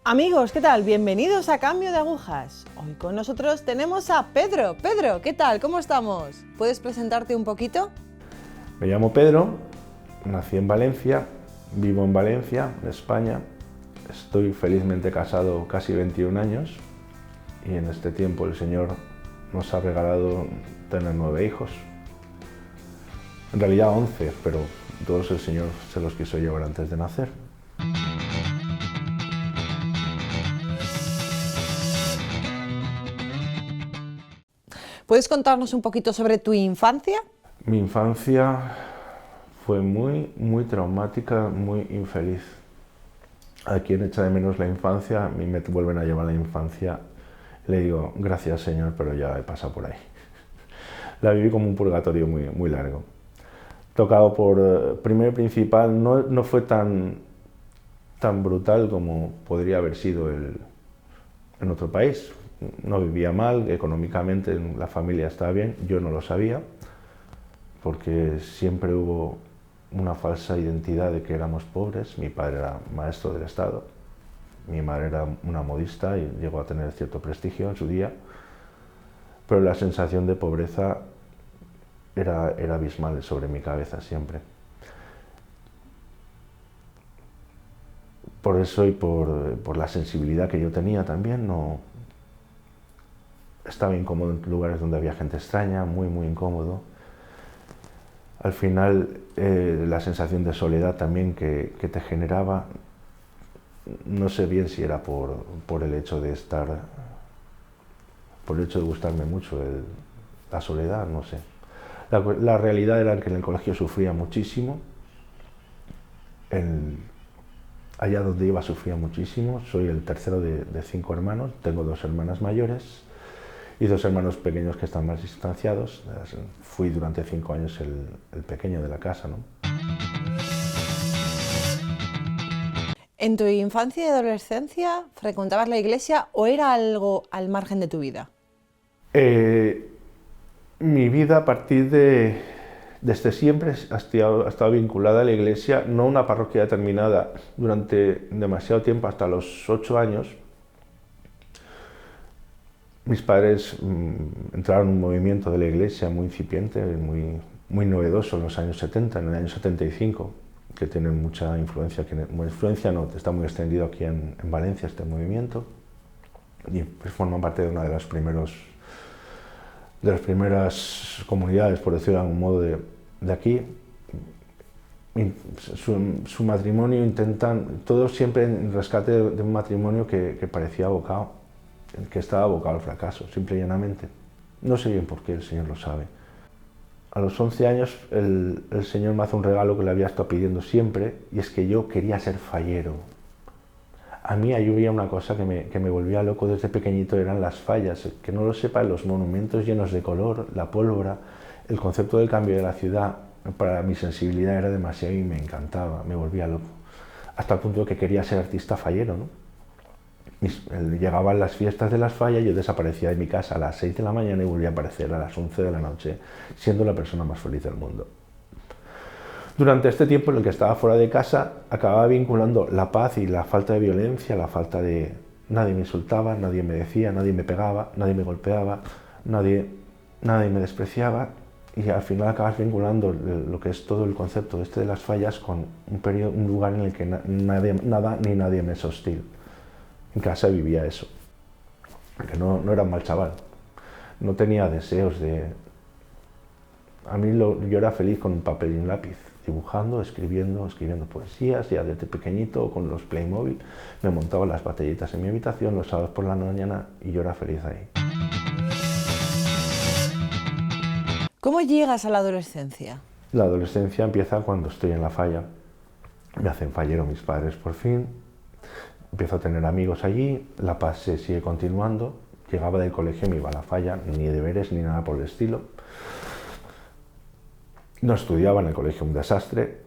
Amigos, ¿qué tal? Bienvenidos a Cambio de Agujas. Hoy con nosotros tenemos a Pedro. Pedro, ¿qué tal? ¿Cómo estamos? ¿Puedes presentarte un poquito? Me llamo Pedro, nací en Valencia, vivo en Valencia, en España. Estoy felizmente casado casi 21 años y en este tiempo el Señor nos ha regalado tener 9 hijos. En realidad 11, pero todos el Señor se los quiso llevar antes de nacer. ¿Puedes contarnos un poquito sobre tu infancia? Mi infancia fue muy traumática, muy infeliz. A quien echa de menos la infancia, a mí me vuelven a llevar a la infancia. Le digo, gracias Señor, pero ya he pasado por ahí. La viví como un purgatorio muy largo. Tocado por, primero y principal, no fue tan brutal como podría haber sido en otro país. No vivía mal, económicamente la familia estaba bien, yo no lo sabía, porque siempre hubo una falsa identidad de que éramos pobres. Mi padre era maestro del Estado, mi madre era una modista y llegó a tener cierto prestigio en su día, pero la sensación de pobreza era abismal sobre mi cabeza siempre. Por eso y por la sensibilidad que yo tenía también, no estaba incómodo en lugares donde había gente extraña, muy incómodo. Al final, la sensación de soledad también que te generaba, no sé bien si era por el hecho de estar, por el hecho de gustarme mucho la soledad, no sé. La realidad era que en el colegio sufría muchísimo, allá donde iba sufría muchísimo. Soy el tercero de 5 hermanos, tengo 2 hermanas mayores y 2 hermanos pequeños que están más distanciados. Fui durante 5 años el pequeño de la casa, ¿no? ¿En tu infancia y adolescencia frecuentabas la iglesia o era algo al margen de tu vida? Mi vida a partir desde siempre ha estado vinculada a la iglesia, no a una parroquia determinada durante demasiado tiempo, hasta los 8 años. Mis padres entraron en un movimiento de la iglesia muy incipiente, muy novedoso en los años 70, en el año 75, que tiene mucha influencia, no, está muy extendido aquí en Valencia este movimiento, y pues forman parte de una de las primeras comunidades, por decirlo de algún modo, de aquí. Su matrimonio todos siempre en rescate de un matrimonio que parecía abocado, que estaba abocado al fracaso, simple y llanamente. No sé bien por qué, el Señor lo sabe. A los 11 años el Señor me hace un regalo que le había estado pidiendo siempre, y es que yo quería ser fallero. A mí había una cosa que me volvía loco desde pequeñito, eran las fallas. Que no lo sepa, los monumentos llenos de color, la pólvora, el concepto del cambio de la ciudad, para mi sensibilidad era demasiado y me encantaba, me volvía loco. Hasta el punto de que quería ser artista fallero, ¿no? Llegaban las fiestas de las fallas, yo desaparecía de mi casa a las 6 de la mañana y volvía a aparecer a las 11 de la noche, siendo la persona más feliz del mundo. Durante este tiempo en el que estaba fuera de casa, acababa vinculando la paz y la falta de violencia, la falta de... Nadie me insultaba, nadie me decía, nadie me pegaba, nadie me golpeaba, nadie me despreciaba, y al final acabas vinculando lo que es todo el concepto de las fallas con un lugar en el que nada ni nadie me es hostil. En casa vivía eso, que no era un mal chaval, no tenía deseos de... yo era feliz con un papel y un lápiz, dibujando, escribiendo poesías. Ya desde pequeñito con los Playmobil me montaba las batallitas en mi habitación los sábados por la mañana y yo era feliz ahí. ¿Cómo llegas a la adolescencia? La adolescencia empieza cuando estoy en la falla. Me hacen fallero mis padres por fin. Empiezo a tener amigos allí, la paz se sigue continuando. Llegaba del colegio y me iba a la falla, ni deberes ni nada por el estilo. No estudiaba en el colegio, un desastre.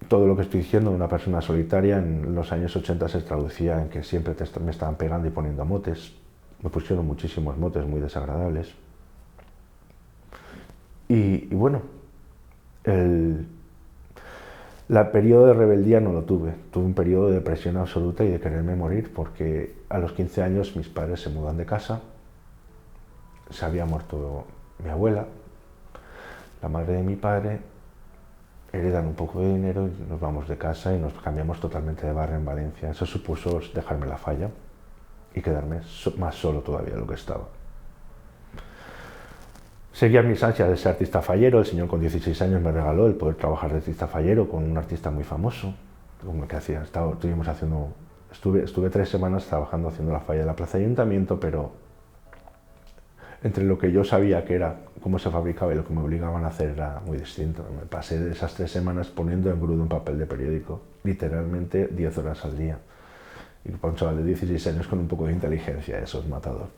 Todo lo que estoy diciendo de una persona solitaria en los años 80 se traducía en que siempre me estaban pegando y poniendo motes. Me pusieron muchísimos motes muy desagradables. Y bueno, El periodo de rebeldía no lo tuve. Tuve un periodo de depresión absoluta y de quererme morir, porque a los 15 años mis padres se mudan de casa, se había muerto mi abuela, la madre de mi padre, heredan un poco de dinero y nos vamos de casa y nos cambiamos totalmente de barrio en Valencia. Eso supuso dejarme la falla y quedarme más solo todavía de lo que estaba. Seguía mis ansias de ser artista fallero. El señor con 16 años me regaló el poder trabajar de artista fallero con un artista muy famoso. Como que hacía, estuve 3 semanas trabajando haciendo la falla de la plaza de ayuntamiento, pero entre lo que yo sabía que era cómo se fabricaba y lo que me obligaban a hacer era muy distinto. Me pasé de esas 3 semanas poniendo engrudo en papel de periódico, literalmente 10 horas al día. Y para un chaval de 16 años con un poco de inteligencia, eso es matador.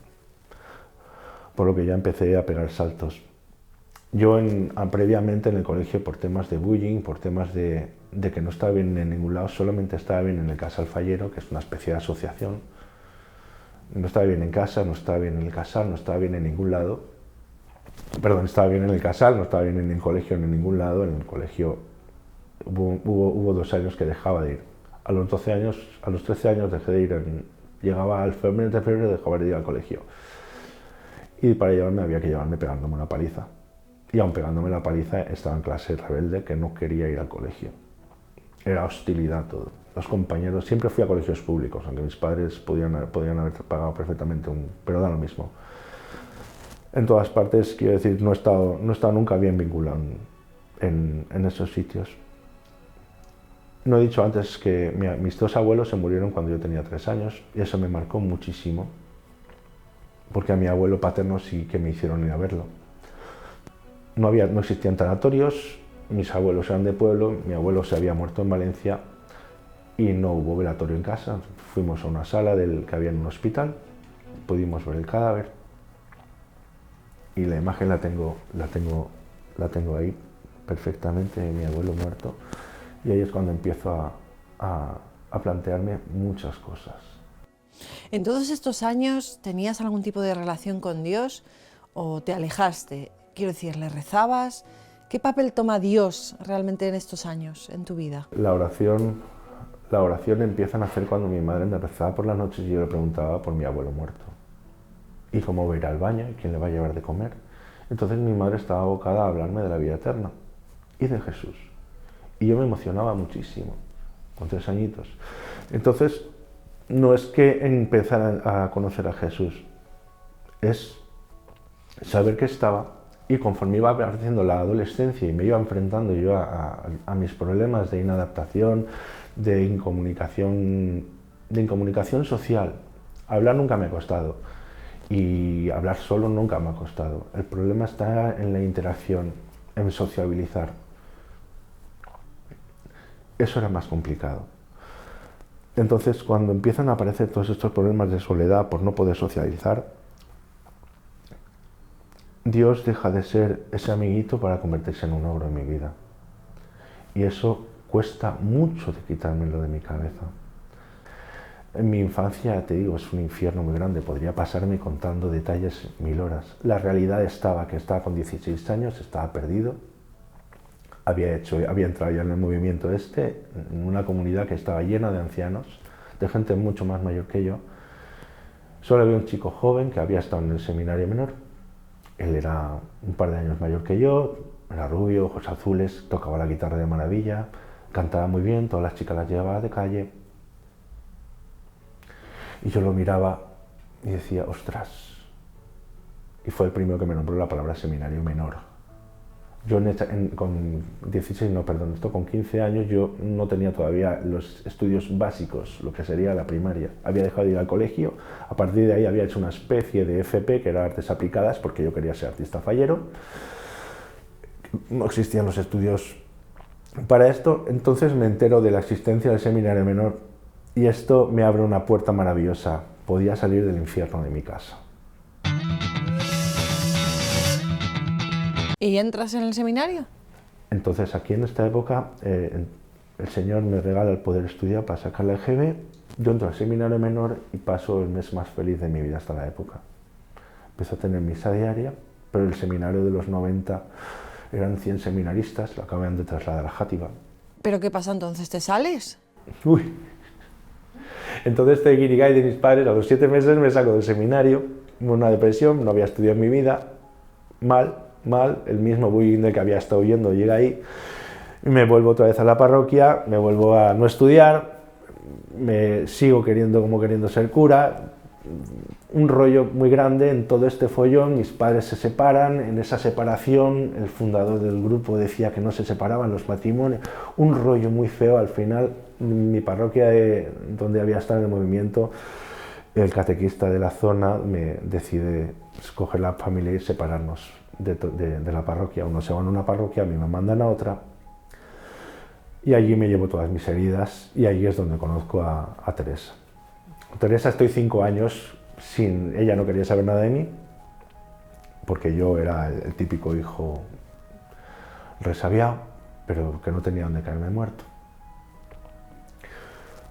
Por lo que ya empecé a pegar saltos. Yo previamente en el colegio, por temas de bullying, por temas de que no estaba bien en ningún lado, solamente estaba bien en el Casal Fallero, que es una especie de asociación. No estaba bien en casa, no estaba bien en el Casal, no estaba bien en ningún lado. Perdón, estaba bien en el Casal, no estaba bien en el colegio, en ningún lado. En el colegio hubo 2 años que dejaba de ir. A los 12 años, a los 13 años dejé de ir. Llegaba al mes de febrero y dejaba de ir al colegio. Y para llevarme había que llevarme pegándome una paliza. Y aun pegándome la paliza estaba en clase rebelde, que no quería ir al colegio. Era hostilidad todo. Los compañeros, siempre fui a colegios públicos, aunque mis padres podían haber pagado perfectamente pero da lo mismo. En todas partes, quiero decir, no he estado nunca bien vinculado en esos sitios. No he dicho antes que mis 2 abuelos se murieron cuando yo tenía 3 años y eso me marcó muchísimo, porque a mi abuelo paterno sí que me hicieron ir a verlo. No existían tanatorios, mis abuelos eran de pueblo, mi abuelo se había muerto en Valencia y no hubo velatorio en casa. Fuimos a una sala que había en un hospital, pudimos ver el cadáver y la imagen la tengo ahí perfectamente, de mi abuelo muerto, y ahí es cuando empiezo a plantearme muchas cosas. ¿En todos estos años tenías algún tipo de relación con Dios o te alejaste? Quiero decir, ¿le rezabas? ¿Qué papel toma Dios realmente en estos años, en tu vida? La oración empieza a nacer cuando mi madre me rezaba por las noches y yo le preguntaba por mi abuelo muerto. ¿Y cómo va a ir al baño? ¿Y quién le va a llevar de comer? Entonces mi madre estaba abocada a hablarme de la vida eterna y de Jesús. Y yo me emocionaba muchísimo, con 3 añitos. Entonces, no es que empezar a conocer a Jesús, es saber que estaba, y conforme iba apareciendo la adolescencia y me iba enfrentando yo a mis problemas de inadaptación, de incomunicación social. Hablar nunca me ha costado y hablar solo nunca me ha costado. El problema está en la interacción, en sociabilizar. Eso era más complicado. Entonces, cuando empiezan a aparecer todos estos problemas de soledad por no poder socializar, Dios deja de ser ese amiguito para convertirse en un ogro en mi vida. Y eso cuesta mucho de quitármelo de mi cabeza. En mi infancia, te digo, es un infierno muy grande. Podría pasarme contando detalles 1000 horas. La realidad que estaba con 16 años, estaba perdido. Había entrado ya en el movimiento en una comunidad que estaba llena de ancianos, de gente mucho más mayor que yo. Solo había un chico joven que había estado en el seminario menor. Él era un par de años mayor que yo, era rubio, ojos azules, tocaba la guitarra de maravilla, cantaba muy bien, todas las chicas las llevaba de calle. Y yo lo miraba y decía, ostras. Y fue el primero que me nombró la palabra seminario menor. Yo con 15 años yo no tenía todavía los estudios básicos, lo que sería la primaria. Había dejado de ir al colegio, a partir de ahí había hecho una especie de FP, que era artes aplicadas, porque yo quería ser artista fallero. No existían los estudios para esto, entonces me entero de la existencia del seminario menor y esto me abre una puerta maravillosa. Podía salir del infierno de mi casa. ¿Y entras en el seminario? Entonces, aquí en esta época, el Señor me regala el poder estudiar para sacar la EGB. Yo entro al seminario menor y paso el mes más feliz de mi vida hasta la época. Empiezo a tener misa diaria, pero el seminario de los 90 eran 100 seminaristas, lo acaban de trasladar a Játiva. ¿Pero qué pasa entonces? ¿Te sales? Uy. Entonces este guirigay de mis padres, a los 7 meses me saco del seminario, una depresión, no había estudiado en mi vida, mal, el mismo bullying del que había estado huyendo llega ahí, me vuelvo otra vez a la parroquia, me vuelvo a no estudiar, me sigo queriendo ser cura, un rollo muy grande en todo este follón, mis padres se separan, en esa separación el fundador del grupo decía que no se separaban los matrimonios, un rollo muy feo. Al final mi parroquia donde había estado en el movimiento, el catequista de la zona me decide escoger la familia y separarnos de la parroquia. Unos se van a una parroquia, a mí me mandan a otra, y allí me llevo todas mis heridas y allí es donde conozco a Teresa. Teresa, estoy 5 años sin... Ella no quería saber nada de mí, porque yo era el típico hijo resabiado, pero que no tenía dónde caerme muerto.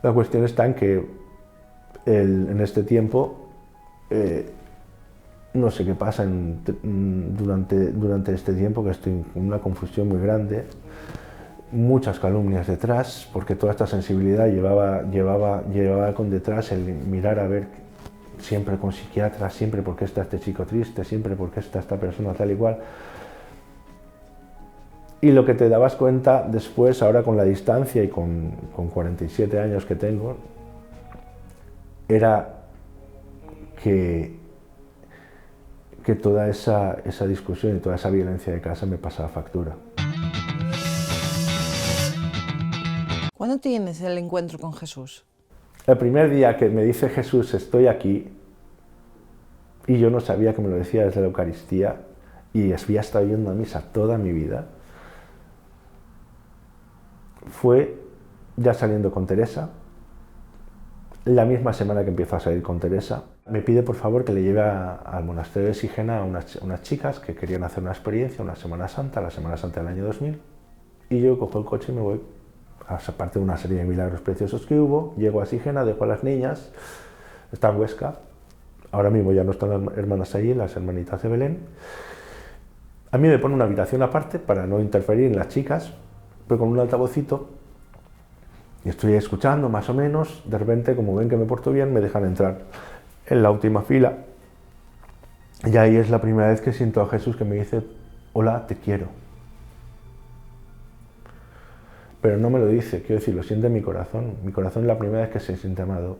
La cuestión está en que en este tiempo, no sé qué pasa durante este tiempo, que estoy en una confusión muy grande, muchas calumnias detrás, porque toda esta sensibilidad llevaba con detrás el mirar a ver siempre con psiquiatras, siempre porque está este chico triste, siempre porque está esta persona tal y cual. Y lo que te dabas cuenta después, ahora con la distancia y con 47 años que tengo, era que toda esa discusión y toda esa violencia de casa me pasaba factura. ¿Cuándo tienes el encuentro con Jesús? El primer día que me dice Jesús, estoy aquí, y yo no sabía que me lo decía desde la Eucaristía, y había estado yendo a misa toda mi vida, fue ya saliendo con Teresa. La misma semana que empiezo a salir con Teresa, me pide por favor que le lleve al monasterio de Sigena a unas chicas que querían hacer una experiencia, una Semana Santa, la Semana Santa del año 2000, y yo cojo el coche y me voy. Aparte de una serie de milagros preciosos que hubo, llego a Sigena, dejo a las niñas, está en Huesca, ahora mismo ya no están las hermanas allí, las hermanitas de Belén. A mí me pone una habitación aparte para no interferir en las chicas, pero con un altavocito, y estoy escuchando más o menos. De repente, como ven que me porto bien, me dejan entrar en la última fila, y ahí es la primera vez que siento a Jesús que me dice: hola, te quiero. Pero no me lo dice, quiero decir, lo siente en mi corazón. Mi corazón es la primera vez que se siente amado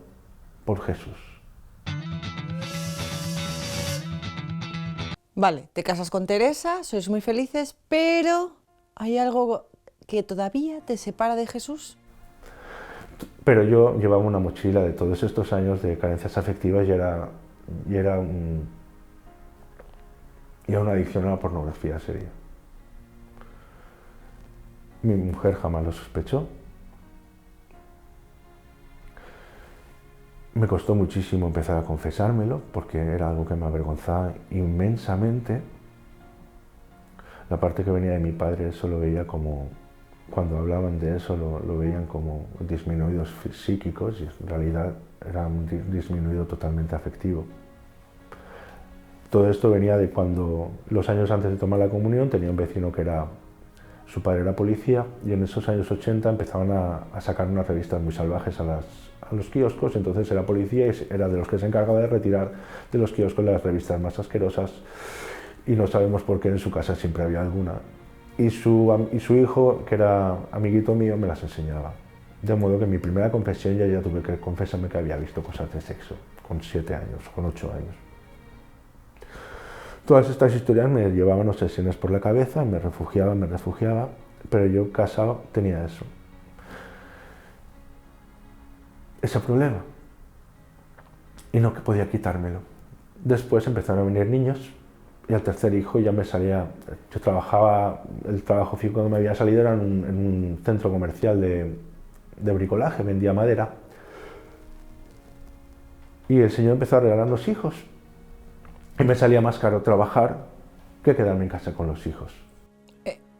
por Jesús. Vale, te casas con Teresa, sois muy felices, pero ¿hay algo que todavía te separa de Jesús? Pero yo llevaba una mochila de todos estos años de carencias afectivas y era una adicción a la pornografía seria. Mi mujer jamás lo sospechó. Me costó muchísimo empezar a confesármelo, porque era algo que me avergonzaba inmensamente. La parte que venía de mi padre, eso lo veía como, cuando hablaban de eso, lo veían como disminuidos psíquicos, y en realidad era un disminuido totalmente afectivo. Todo esto venía de cuando, los años antes de tomar la comunión, tenía un vecino que su padre era policía, y en esos años 80 empezaban a sacar unas revistas muy salvajes a los kioscos. Entonces era policía y era de los que se encargaba de retirar de los kioscos las revistas más asquerosas, y no sabemos por qué en su casa siempre había alguna. Y su hijo, que era amiguito mío, me las enseñaba. De modo que en mi primera confesión ya tuve que confesarme que había visto cosas de sexo, con 7 años, con 8 años. Todas estas historias me llevaban obsesiones por la cabeza, me refugiaba, pero yo casado tenía eso. Ese problema. Y no que podía quitármelo. Después empezaron a venir niños, y al tercer hijo ya me salía. Yo trabajaba, el trabajo fijo que me había salido era en un centro comercial de bricolaje, vendía madera. Y el Señor empezó a regalarnos hijos. Y me salía más caro trabajar que quedarme en casa con los hijos.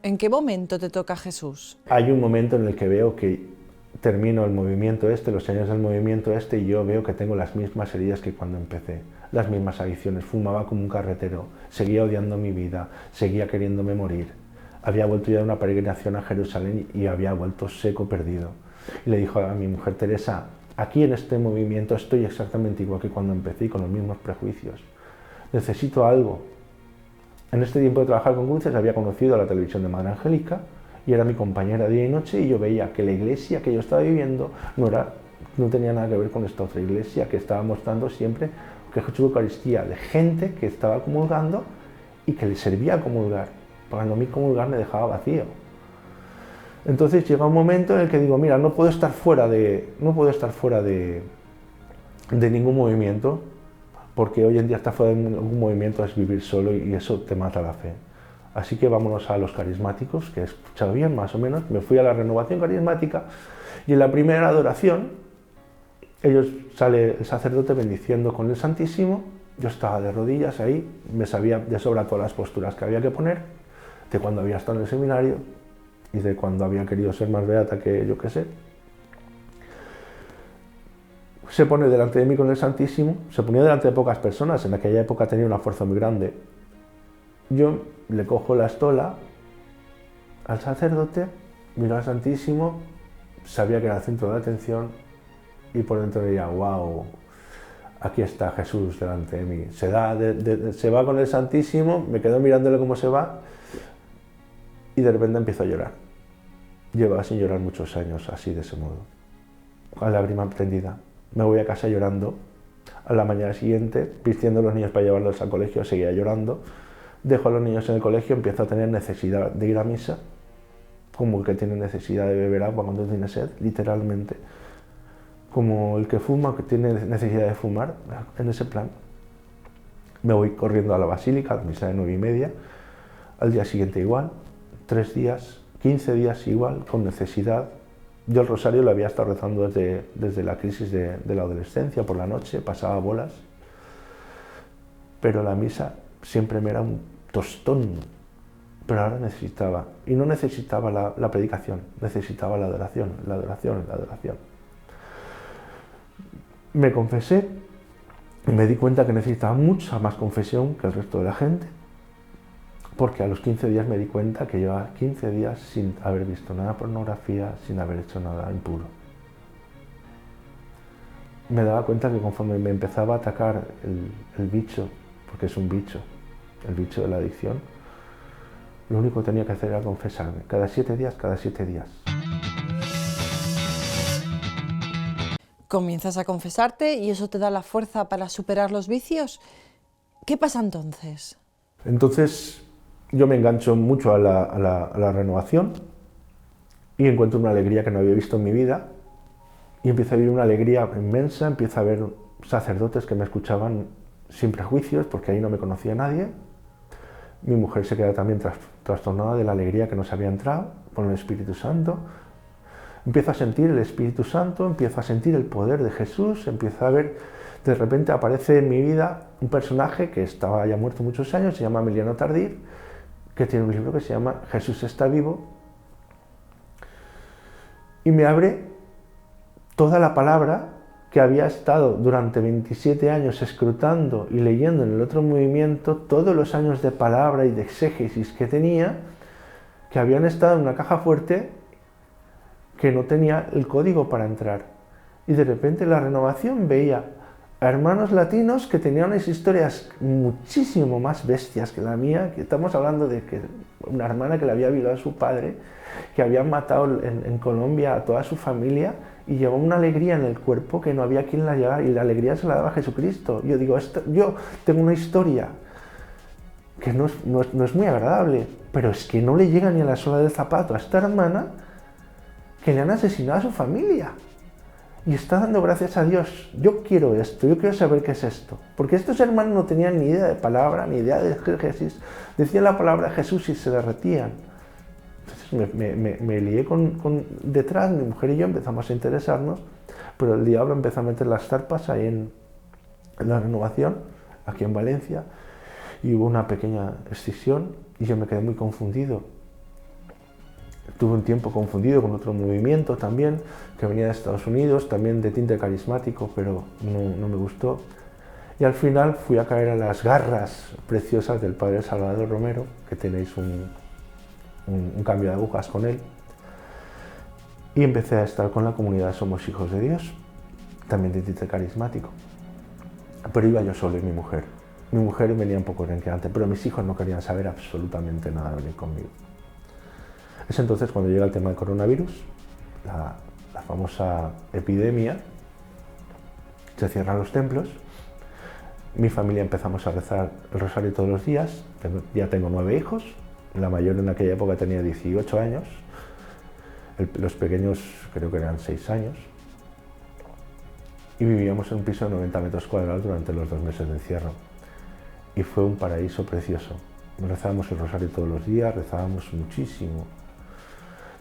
¿En qué momento te toca Jesús? Hay un momento en el que veo que termino el movimiento los años del movimiento y yo veo que tengo las mismas heridas que cuando empecé, las mismas adicciones, fumaba como un carretero, seguía odiando mi vida, seguía queriéndome morir. había vuelto ya de una peregrinación a Jerusalén y había vuelto seco, perdido. Y le dijo a mi mujer Teresa, aquí en este movimiento estoy exactamente igual que cuando empecé, con los mismos prejuicios. Necesito algo. En este tiempo de trabajar con cruces había conocido a la televisión de Madre Angélica y era mi compañera día y noche, y yo veía que la iglesia que yo estaba viviendo no tenía nada que ver con esta otra iglesia que estaba mostrando siempre que Jesús Eucaristía, de gente que estaba comulgando y que le servía a comulgar. Para a mí comulgar me dejaba vacío. Entonces llega un momento en el que digo, mira, no puedo estar fuera de ningún movimiento, porque hoy en día estar fuera de ningún movimiento es vivir solo y eso te mata la fe. Así que vámonos a los carismáticos, que he escuchado bien más o menos. Me fui a la renovación carismática y en la primera adoración sale el sacerdote bendiciendo con el Santísimo. Yo estaba de rodillas ahí, me sabía de sobra todas las posturas que había que poner, de cuando había estado en el seminario y de cuando había querido ser más beata que yo qué sé. Se pone delante de mí con el Santísimo, se ponía delante de pocas personas, en aquella época tenía una fuerza muy grande. Yo le cojo la estola al sacerdote, miro al Santísimo, sabía que era el centro de atención y por dentro diría, wow, aquí está Jesús delante de mí. Se va con el Santísimo, me quedo mirándole cómo se va y de repente empiezo a llorar. Llevaba sin llorar muchos años así, de ese modo, con la lágrima tendida. Me voy a casa llorando. A la mañana siguiente, vistiendo a los niños para llevarlos al colegio, seguía llorando. Dejo a los niños en el colegio, empiezo a tener necesidad de ir a misa, como el que tiene necesidad de beber agua cuando tiene sed, literalmente. Como el que fuma, que tiene necesidad de fumar, en ese plan. Me voy corriendo a la basílica, a la misa de 9:30, al día siguiente igual, 3 días, 15 días igual, con necesidad. Yo el rosario lo había estado rezando desde la crisis de la adolescencia, por la noche, pasaba bolas, pero la misa siempre me era un tostón, pero ahora necesitaba, y no necesitaba la predicación, necesitaba la adoración, la adoración, la adoración. Me confesé y me di cuenta que necesitaba mucha más confesión que el resto de la gente, porque a los 15 días me di cuenta que llevaba 15 días sin haber visto nada de pornografía, sin haber hecho nada impuro. Me daba cuenta que conforme me empezaba a atacar el bicho, porque es un bicho, el bicho de la adicción, lo único que tenía que hacer era confesarme, cada 7 días, cada 7 días. Comienzas a confesarte y eso te da la fuerza para superar los vicios. ¿Qué pasa entonces? Entonces yo me engancho mucho a la renovación y encuentro una alegría que no había visto en mi vida y empiezo a vivir una alegría inmensa, empiezo a ver sacerdotes que me escuchaban sin prejuicios, porque ahí no me conocía nadie. Mi mujer se queda también trastornada de la alegría que nos había entrado con el Espíritu Santo. Empiezo a sentir el Espíritu Santo, empiezo a sentir el poder de Jesús, empiezo a ver, de repente aparece en mi vida un personaje que estaba ya muerto muchos años, se llama Emiliano Tardif, que tiene un libro que se llama Jesús está vivo, y me abre toda la palabra que había estado durante 27 años escrutando y leyendo en el otro movimiento, todos los años de palabra y de exégesis que tenía, que habían estado en una caja fuerte que no tenía el código para entrar. Y de repente en la renovación veía a hermanos latinos que tenían unas historias muchísimo más bestias que la mía, que estamos hablando de que una hermana que le había violado a su padre, que habían matado en Colombia a toda su familia, y llevó una alegría en el cuerpo que no había quien la llevara, y la alegría se la daba Jesucristo. Yo digo, yo tengo una historia que no es muy agradable, pero es que no le llega ni a la suela del zapato a esta hermana que le han asesinado a su familia. Y está dando gracias a Dios. Yo quiero esto, yo quiero saber qué es esto. Porque estos hermanos no tenían ni idea de palabra, ni idea de Jesús. Decían la palabra Jesús y se derretían. Entonces me lié detrás, mi mujer y yo empezamos a interesarnos, pero el diablo empezó a meter las zarpas ahí en la renovación, aquí en Valencia, y hubo una pequeña escisión y yo me quedé muy confundido. Tuve un tiempo confundido con otro movimiento también, que venía de Estados Unidos, también de tinte carismático, pero no me gustó. Y al final fui a caer a las garras preciosas del padre Salvador Romero, que tenéis un un cambio de agujas con él y empecé a estar con la comunidad Somos Hijos de Dios, también de tinte carismático. Pero iba yo solo y mi mujer. Mi mujer venía un poco renqueante, pero mis hijos no querían saber absolutamente nada de venir conmigo. Es entonces cuando llega el tema del coronavirus, la famosa epidemia, se cierran los templos, mi familia empezamos a rezar el rosario todos los días, ya tengo 9 hijos, la mayor en aquella época tenía 18 años, los pequeños creo que eran 6 años, y vivíamos en un piso de 90 metros cuadrados durante los 2 meses de encierro. Y fue un paraíso precioso. Rezábamos el rosario todos los días, rezábamos muchísimo.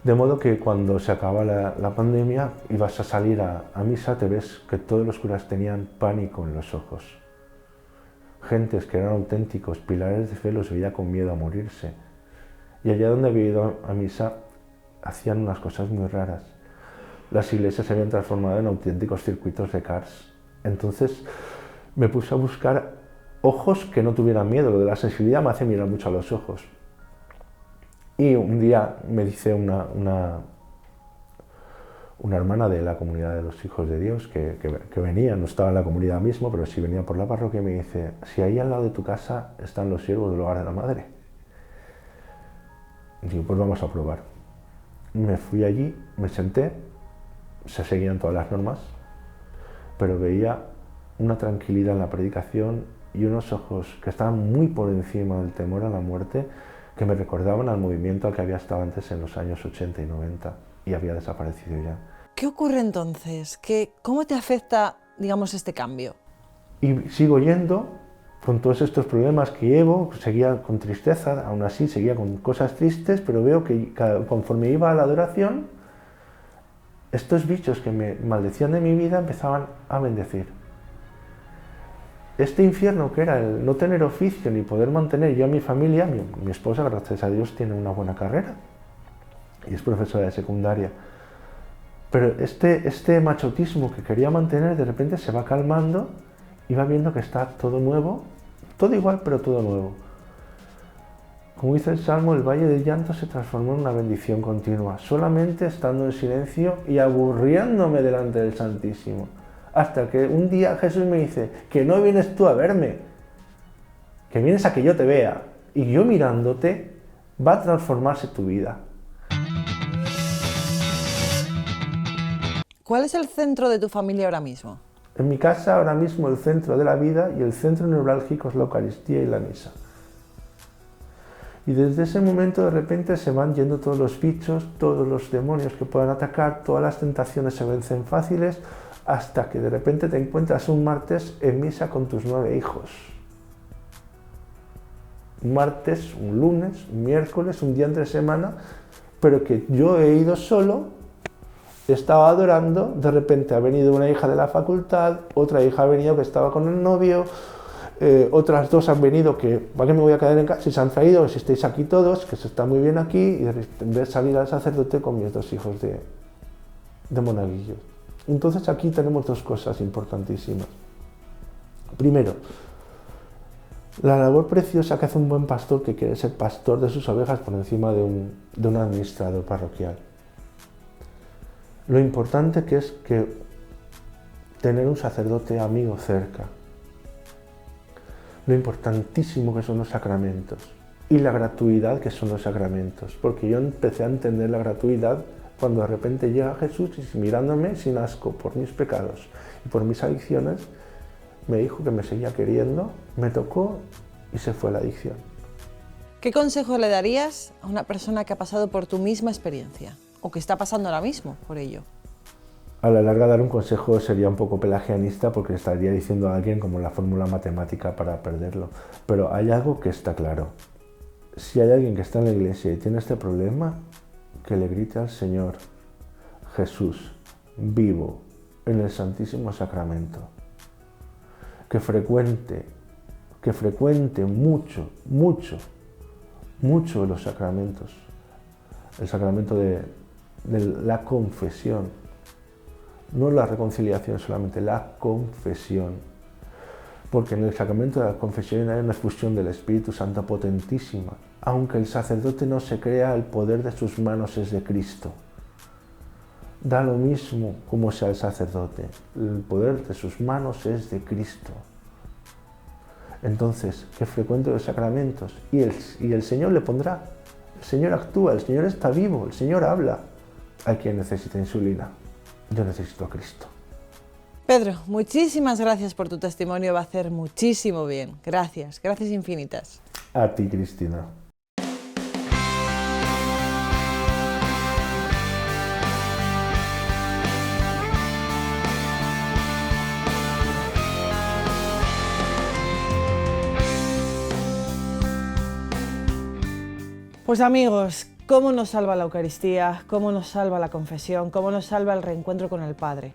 De modo que cuando se acaba la pandemia, ibas a salir a misa, te ves que todos los curas tenían pánico en los ojos. Gentes que eran auténticos pilares de fe los veía con miedo a morirse. Y allá donde había ido a misa, hacían unas cosas muy raras. Las iglesias se habían transformado en auténticos circuitos de cars. Entonces me puse a buscar ojos que no tuvieran miedo. Lo de la sensibilidad me hace mirar mucho a los ojos. Y un día me dice una hermana de la comunidad de los Hijos de Dios que venía, no estaba en la comunidad mismo, pero sí venía por la parroquia, y me dice: si ahí al lado de tu casa están los siervos del hogar de la madre. Y digo, pues vamos a probar. Me fui allí, me senté, se seguían todas las normas, pero veía una tranquilidad en la predicación y unos ojos que estaban muy por encima del temor a la muerte, que me recordaban al movimiento al que había estado antes en los años 80 y 90 y había desaparecido ya. ¿Qué ocurre entonces? ¿Cómo te afecta, digamos, este cambio? Y sigo yendo con todos estos problemas que llevo, seguía con tristeza, aún así seguía con cosas tristes, pero veo que conforme iba a la adoración, estos bichos que me maldecían de mi vida empezaban a bendecir. Este infierno que era el no tener oficio ni poder mantener yo a mi familia, mi esposa, gracias a Dios, tiene una buena carrera y es profesora de secundaria. Pero este machotismo que quería mantener de repente se va calmando y va viendo que está todo nuevo, todo igual pero todo nuevo. Como dice el Salmo, el valle del llanto se transformó en una bendición continua, solamente estando en silencio y aburriéndome delante del Santísimo. Hasta que un día Jesús me dice: que no vienes tú a verme, que vienes a que yo te vea, y yo mirándote va a transformarse tu vida. ¿Cuál es el centro de tu familia ahora mismo? En mi casa ahora mismo el centro de la vida y el centro neurálgico es la Eucaristía y la misa. Y desde ese momento de repente se van yendo todos los bichos, todos los demonios que puedan atacar, todas las tentaciones se vencen fáciles, hasta que de repente te encuentras un martes en misa con tus 9 hijos. Un martes, un lunes, un miércoles, un día entre semana, pero que yo he ido solo, estaba adorando, de repente ha venido una hija de la facultad, otra hija ha venido que estaba con el novio, otras 2 han venido que, ¿para qué me voy a quedar en casa? Si se han traído, si estáis aquí todos, que se está muy bien aquí, y en vez de salir al sacerdote con mis 2 hijos de monaguillos. Entonces aquí tenemos 2 cosas importantísimas. Primero, la labor preciosa que hace un buen pastor que quiere ser pastor de sus ovejas por encima de un administrador parroquial. Lo importante que es que tener un sacerdote amigo cerca. Lo importantísimo que son los sacramentos y la gratuidad que son los sacramentos. Porque yo empecé a entender la gratuidad cuando de repente llega Jesús y mirándome sin asco por mis pecados y por mis adicciones, me dijo que me seguía queriendo, me tocó y se fue la adicción. ¿Qué consejo le darías a una persona que ha pasado por tu misma experiencia o que está pasando ahora mismo por ello? A la larga dar un consejo sería un poco pelagianista porque estaría diciendo a alguien como la fórmula matemática para perderlo. Pero hay algo que está claro. Si hay alguien que está en la iglesia y tiene este problema, que le grite al Señor: Jesús, vivo en el Santísimo Sacramento. Que frecuente mucho de los sacramentos. El sacramento de la confesión. No la reconciliación solamente, la confesión. Porque en el sacramento de la confesión hay una efusión del Espíritu Santo potentísima. Aunque el sacerdote no se crea, el poder de sus manos es de Cristo. Da lo mismo como sea el sacerdote, el poder de sus manos es de Cristo. Entonces, que frecuente los sacramentos y el Señor le pondrá. El Señor actúa, el Señor está vivo, el Señor habla. Hay quien necesita insulina. Yo necesito a Cristo. Pedro, muchísimas gracias por tu testimonio, va a hacer muchísimo bien. Gracias, gracias infinitas. A ti, Cristina. Pues amigos, ¿cómo nos salva la Eucaristía? ¿Cómo nos salva la confesión? ¿Cómo nos salva el reencuentro con el Padre?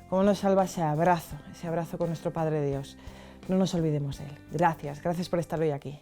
¿Cómo nos salva ese abrazo con nuestro Padre Dios? No nos olvidemos de Él. Gracias, gracias por estar hoy aquí.